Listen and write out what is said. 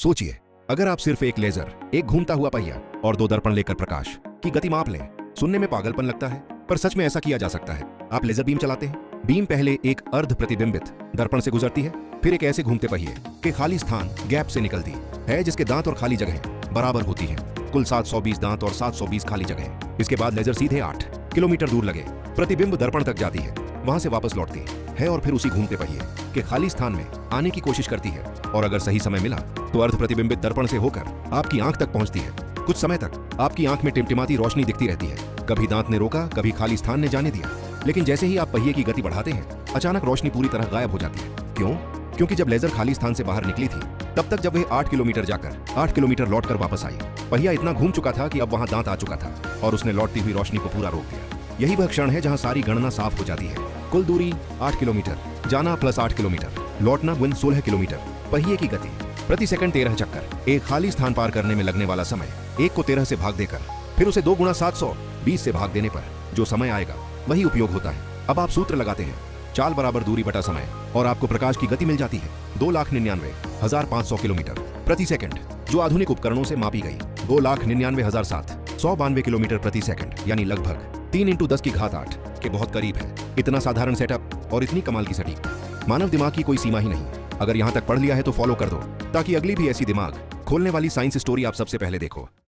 सोचिए, अगर आप सिर्फ एक लेजर, एक घूमता हुआ पहिया और दो दर्पण लेकर प्रकाश की गति माप लें। सुनने में पागलपन लगता है, पर सच में ऐसा किया जा सकता है। आप लेजर बीम चलाते हैं, बीम पहले एक अर्ध प्रतिबिंबित दर्पण से गुजरती है, फिर एक ऐसे घूमते पहिए के खाली स्थान गैप से निकलती है जिसके दांत और खाली जगह बराबर होती हैं। कुल 720 दांत और 720 खाली जगह। इसके बाद लेजर सीधे 8 किलोमीटर दूर लगे प्रतिबिंब दर्पण तक जाती है, वहां से वापस लौटती है और फिर उसी घूमते पहिए के खाली स्थान में आने की कोशिश करती है। और अगर सही समय मिला तो अर्ध प्रतिबिंबित दर्पण से होकर आपकी आंख तक पहुंचती है। कुछ समय तक आपकी आंख में टिमटिमाती रोशनी दिखती रहती है। कभी दांत ने रोका, कभी खाली स्थान ने जाने दिया, लेकिन जैसे ही आप पहिए की गति बढ़ाते हैं, अचानक रोशनी पूरी तरह गायब हो जाती है। क्यों? क्योंकि जब लेजर खाली स्थान से बाहर निकली थी, तब तक जब वह 8 किलोमीटर जाकर 8 किलोमीटर लौटकर वापस आई, पहिया इतना घूम चुका था कि अब वहां दांत आ चुका था और उसने लौटती हुई रोशनी को पूरा रोक दिया। यही वह क्षण है जहां सारी गणना साफ हो जाती है। कुल दूरी 8 किलोमीटर, जाना प्लस 8 किलोमीटर, लौटना गुण 16 किलोमीटर, पहिए की गति प्रति सेकंड 13 चक्कर, एक खाली स्थान पार करने में लगने वाला समय 1 को 13 से भाग देकर फिर उसे 2 गुणा 720 से भाग देने पर जो समय आएगा वही उपयोग होता है। अब आप सूत्र लगाते हैं, चाल बराबर दूरी बटा समय, और आपको प्रकाश की गति मिल जाती है 2,99,500 किलोमीटर प्रति सेकंड, जो आधुनिक उपकरणों से मापी गई 2,99,792 किलोमीटर प्रति सेकंड, यानी लगभग 3 × 10 की घात 8 के बहुत करीब है। इतना साधारण सेटअप और इतनी कमाल की सटीकता, मानव दिमाग की कोई सीमा ही नहीं। अगर यहां तक पढ़ लिया है तो फॉलो कर दो, ताकि अगली भी ऐसी दिमाग खोलने वाली साइंस स्टोरी आप सबसे पहले देखो।